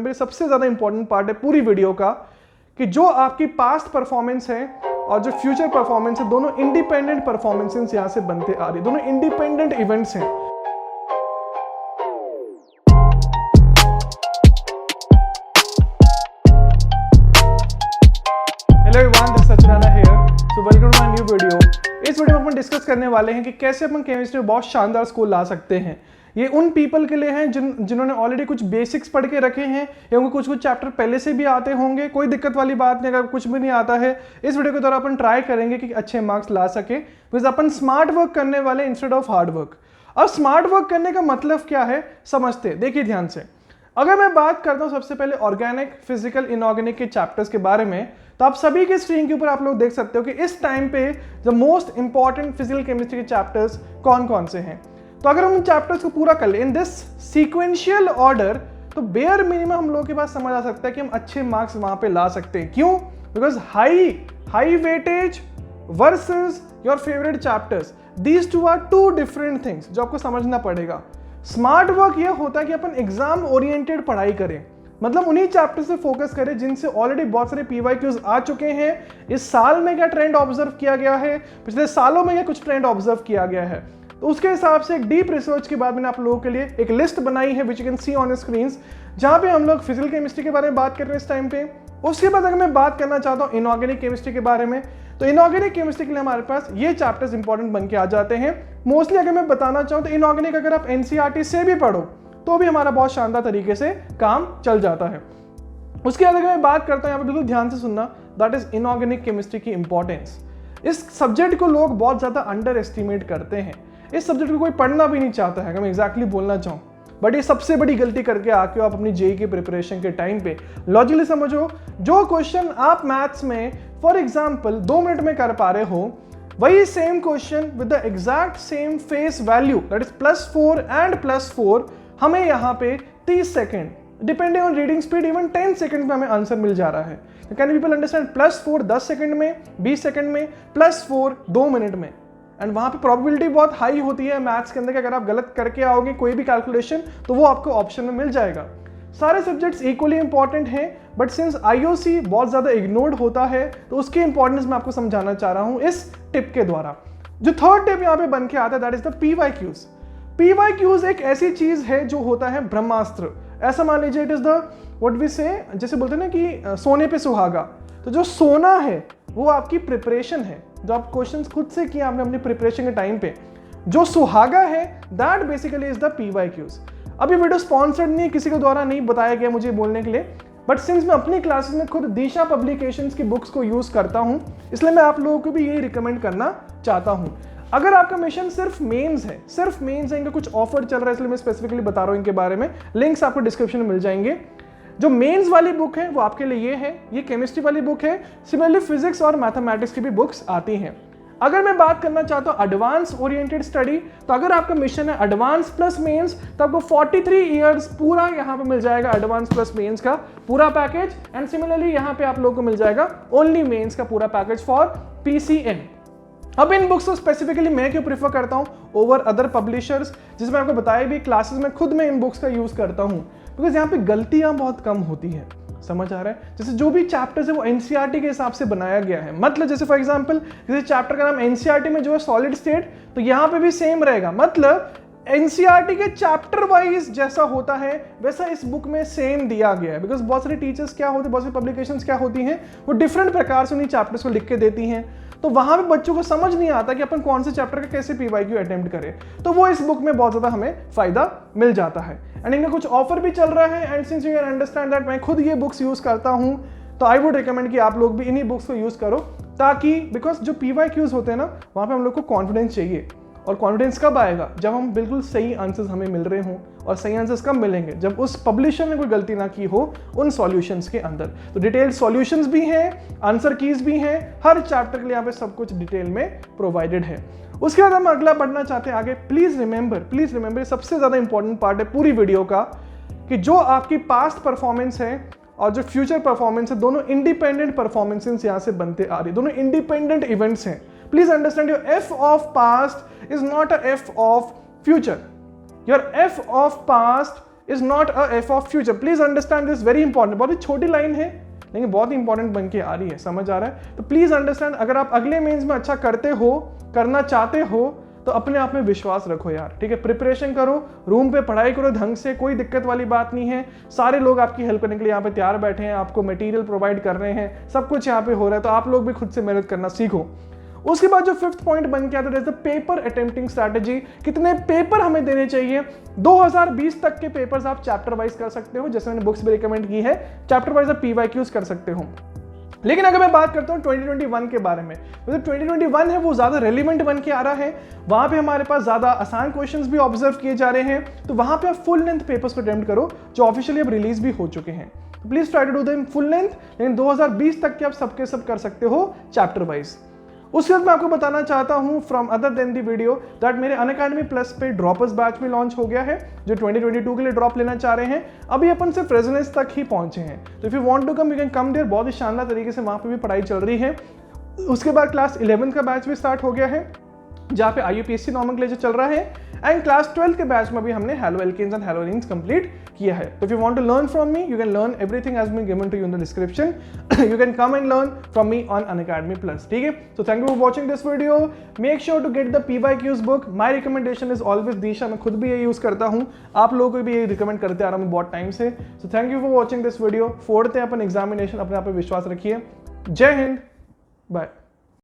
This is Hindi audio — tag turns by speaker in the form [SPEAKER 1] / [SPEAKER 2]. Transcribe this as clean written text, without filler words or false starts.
[SPEAKER 1] मेरे सबसे ज़्यादा इंपॉर्टेंट पार्ट है पूरी वीडियो का कि जो आपकी पास्ट परफॉर्मेंस है और जो फ्यूचर परफॉर्मेंस है, दोनों इंडिपेंडेंट परफॉर्मेंसेस यहां से बनते आ रही, दोनों इंडिपेंडेंट इवेंट्स हैं। Hello everyone, this Sachirana here. So welcome to my new video. इस वीडियो में अपन डिस्कस करने वाले हैं कि कैसे अपन केमिस्ट्री में बहुत शानदार स्कोर ला सकते हैं। ये उन पीपल के लिए हैं जिन्होंने ऑलरेडी कुछ बेसिक्स पढ़ के रखे हैं या उनको कुछ चैप्टर पहले से भी आते होंगे। कोई दिक्कत वाली बात नहीं, अगर कुछ भी नहीं आता है इस वीडियो के द्वारा अपन ट्राई करेंगे कि अच्छे मार्क्स ला सके, बिकॉज अपन स्मार्ट वर्क करने वाले इंस्टेड ऑफ हार्ड वर्क। अब स्मार्ट वर्क करने का मतलब क्या है समझते, देखिए ध्यान से। अगर मैं बात करता हूं सबसे पहले ऑर्गेनिक, फिजिकल, इनऑर्गेनिक के चैप्टर्स के बारे में, तो आप सभी के स्क्रीन के ऊपर आप लोग देख सकते हो कि इस टाइम पे the most important physical chemistry के चैप्टर्स कौन कौन से हैं। तो अगर हम उन चैप्टर्स को पूरा कर ले इन दिस सीक्वेंशियल ऑर्डर, तो बेयर मिनिमम हम लोगों के पास समझ आ सकता है कि हम अच्छे मार्क्स वहां पे ला सकते हैं। क्यों? Because high weightage versus your favourite chapters, these two are two different things जो आपको समझना पड़ेगा। स्मार्ट वर्क यह होता है कि अपन एग्जाम ओरिएंटेड पढ़ाई करें, मतलब उन्हीं चैप्टर से फोकस करें जिनसे ऑलरेडी बहुत सारे पीवाईक्यूज आ चुके हैं। इस साल में क्या ट्रेंड ऑब्जर्व किया गया है, पिछले सालों में क्या कुछ ट्रेंड ऑब्जर्व किया गया है, तो उसके हिसाब से एक डीप रिसर्च के बाद मैंने आप लोगों के लिए एक लिस्ट बनाई है which you can see on screen, जहां पे हम लोग फिजिकल केमिस्ट्री के बारे में बात कर रहे हैं इस टाइम पे। उसके बाद अगर मैं बात करना चाहता हूं इनऑर्गेनिक केमिस्ट्री के बारे में, तो इनऑर्गेनिक केमिस्ट्री के लिए हमारे पास ये चैप्टर्स इंपॉर्टेंट बन के आ जाते हैं। मोस्टली अगर मैं बताना चाहूं तो इनऑर्गेनिक अगर आप एनसीईआरटी से भी पढ़ो तो भी हमारा बहुत शानदार तरीके से काम चल जाता है। उसके बाद अगर मैं बात करता हूं, यहाँ पे बिल्कुल ध्यान से सुनना, दैट इज इनऑर्गेनिक केमिस्ट्री की इंपॉर्टेंस। इस सब्जेक्ट को लोग बहुत ज्यादा अंडर एस्टिमेट करते हैं, इस सब्जेक्ट को कोई पढ़ना भी नहीं चाहता है, अगर मैं एग्जैक्टली बोलना चाहूं। बट ये सबसे बड़ी गलती करके आके आप अपनी जेईई के प्रिपरेशन के टाइम पे लॉजिकली समझो, जो क्वेश्चन आप मैथ्स में फॉर एग्जांपल 2 मिनट में कर पा रहे हो, वही same question with the exact same face value that is +4 and +4 हमें यहाँ पे 30 second, depending on reading speed even 10 second में हमें आंसर मिल जा रहा है। Can people understand? +4 10 सेकेंड में, 20 सेकेंड में, +4 2 मिनट में। एंड वहां पे प्रोबेबिलिटी बहुत हाई होती है मैथ्स के अंदर कि अगर आप गलत करके आओगे कोई भी कैलकुलेशन तो वो आपको ऑप्शन में मिल जाएगा। सारे सब्जेक्ट्स इक्वली इंपॉर्टेंट हैं, बट सिंस आईओसी बहुत ज्यादा इग्नोर्ड होता है तो उसकी इंपॉर्टेंस मैं आपको समझाना चाह रहा हूं इस टिप के द्वारा। जो थर्ड टिप यहाँ पे बन के आता है that is the PYQs. PYQs एक ऐसी चीज है जो होता है ब्रह्मास्त्र। ऐसा मान लीजिए it is the what we say, जैसे बोलते हैं ना कि सोने पे सुहागा, तो जो सोना है वो आपकी प्रिपरेशन है, जो आप क्वेश्चंस खुद से किया आपने अपनी प्रिपरेशन के टाइम पे। जो सुहागा है that basically is the PYQs. अभी वीडियो स्पॉन्सर्ड नहीं, किसी के द्वारा नहीं बताया गया मुझे बोलने के लिए, बट सिंस मैं अपनी क्लासेस में खुद दिशा पब्लिकेशंस की बुक्स को यूज करता हूं, इसलिए मैं आप लोगों को भी यही रिकमेंड करना चाहता हूं। अगर आपका मिशन सिर्फ मेंस है, इनका कुछ ऑफर चल रहा है इसलिए मैं स्पेसिफिकली बता रहा हूं इनके बारे में, लिंक्स आपको डिस्क्रिप्शन में मिल जाएंगे। जो मेंस वाली बुक है वो आपके लिए ये है, ये केमिस्ट्री वाली बुक है। सिमिलरली फिजिक्स और मैथमेटिक्स की भी बुक्स आती हैं। अगर मैं बात करना चाहता हूं एडवांस ओरिएंटेड स्टडी, तो अगर आपका मिशन है एडवांस प्लस मेंस, तो आपको 43 इयर्स पूरा यहाँ पे मिल जाएगा एडवांस प्लस मेंस का पूरा पैकेज। एंड सिमिलरली यहाँ पे आप लोगों को मिल जाएगा ओनली मेंस का पूरा पैकेज फॉर पीसीएम। अब इन बुक्स को स्पेसिफिकली मैं क्यों प्रेफर करता हूं ओवर अदर पब्लिशर्स, जिसमें आपको बताया भी क्लासेस में खुद मैं इन बुक्स का यूज करता हूं, बिकॉज यहाँ पे गलतियां बहुत कम होती हैं। समझ आ रहा है? जैसे जो भी चैप्टर्स है वो एनसीईआरटी के हिसाब से बनाया गया है। मतलब जैसे फॉर एग्जांपल जैसे चैप्टर का नाम एनसीईआरटी में जो है सॉलिड स्टेट, तो यहाँ पे भी सेम रहेगा। मतलब एनसीईआरटी के चैप्टर वाइज जैसा होता है वैसा इस बुक में सेम दिया गया है। बिकॉज बहुत सारे टीचर्स क्या होते हैं, बहुत सारी पब्लिकेशंस क्या होती हैं, वो डिफरेंट प्रकार से उन्हीं चैप्टर्स को लिख के देती हैं, तो वहां पे बच्चों को समझ नहीं आता कि अपन कौन से चैप्टर का कैसे पीवाईक्यू अटेम्प्ट करें, तो वो इस बुक में बहुत ज्यादा हमें फायदा मिल जाता है। एंड इनका कुछ ऑफर भी चल रहा है, and since you can understand that मैं खुद ये बुक्स यूज करता हूं, तो आई वुड रिकमेंड कि आप लोग भी इन्हीं बुक्स को यूज करो, ताकि बिकॉज जो पीवाईक्यूज होते हैं ना वहां पे हम लोग को कॉन्फिडेंस चाहिए। और कॉन्फिडेंस कब आएगा? जब हम बिल्कुल सही आंसर्स हमें मिल रहे हों। और सही आंसर्स कब मिलेंगे? जब उस पब्लिशर ने कोई गलती ना की हो उन सॉल्यूशंस के अंदर। तो डिटेल्ड सॉल्यूशंस भी हैं, आंसर कीज भी हैं, हर चैप्टर के लिए यहाँ पे सब कुछ डिटेल में प्रोवाइडेड है। उसके बाद हम अगला बढ़ना चाहते हैं आगे। प्लीज रिमेंबर सबसे ज्यादा इंपॉर्टेंट पार्ट है पूरी वीडियो का, कि जो आपकी पास्ट परफॉर्मेंस है और जो फ्यूचर परफॉर्मेंस है, दोनों इंडिपेंडेंट परफॉर्मेंसेस यहां से बनते आ रही, दोनों इंडिपेंडेंट इवेंट्स हैं। Please understand, your F of past is not a F of future. Your F of past is not a F of future. Please understand this, very important. बहुत ही छोटी लाइन है लेकिन बहुत ही इंपॉर्टेंट बन के आ रही है, समझ आ रहा है? तो प्लीज अंडरस्टैंड, अगर आप अगले मेंस में अच्छा करते हो, करना चाहते हो, तो अपने आप में विश्वास रखो यार, ठीक है? प्रिपरेशन करो, रूम पे पढ़ाई करो ढंग से, कोई दिक्कत वाली बात नहीं है। सारे लोग आपकी हेल्प करने के लिए यहाँ पे तैयार बैठे हैं, आपको मटेरियल प्रोवाइड कर रहे हैं, सब कुछ यहाँ पे हो रहा है, तो आप लोग भी खुद से मेहनत करना सीखो। उसके बाद जो फिफ्थ पॉइंट बन के आता है पेपर अटेम्प्टिंग स्ट्रैटेजी। कितने पेपर हमें देने चाहिए? 2020 तक के पेपर्स आप चैप्टर वाइज कर सकते हो, जैसे मैंने बुक्स भी रिकमेंड की है, चैप्टर वाइज आप PYQs कर सकते हो। लेकिन अगर मैं बात करता हूँ 2021 के बारे में, तो 2021 है वो ज़्यादा रेलिवेंट बन के आ रहा है, वहाँ पे हमारे पास ज़्यादा आसान क्वेश्चंस भी ऑब्जर्व किए जा रहे हैं, तो वहाँ पे आप फुल लेंथ पेपर्स को अटेम्प्ट करो जो ऑफिशियली अब रिलीज भी हो चुके हैं। तो please try to do them full length, लेकिन 2020 तक के आप सबके सब कर सकते हो चैप्टर वाइज। उसके बाद मैं आपको बताना चाहता हूं from other than the video that मेरे अनअकैडमी प्लस पे ड्रॉपर्स बैच भी लॉन्च हो गया है, जो 2022 के लिए ड्रॉप लेना चाह रहे हैं। अभी अपन सिर्फ रेजोनेंस तक ही पहुंचे हैं, तो if you want to come you can come there. बहुत ही शानदार तरीके से वहां पे भी पढ़ाई चल रही है। उसके बाद क्लास 11 का बैच भी स्टार्ट हो गया है, जहाँ पे IUPAC नॉमेनक्लेचर चल रहा है, एंड क्लास 12 के बैच में भी हमने haloalkanes and haloarenes complete किया है। तो if you want to learn from me, you can learn everything has been given to you in the description. You can come and learn from me on Unacademy plus, ठीक है? So thank you for watching this video. Make sure to get the PYQs book. My recommendation is always Disha, मैं खुद भी ये यूज करता हूँ, आप लोगों को भी ये रिकमेंड करते आ रहा हूँ बहुत टाइम से। सो thank you for watching this video. फोड़ते हैं अपन एग्जामिनेशन, अपने आप पे विश्वास रखिए। जय हिंद, बाय।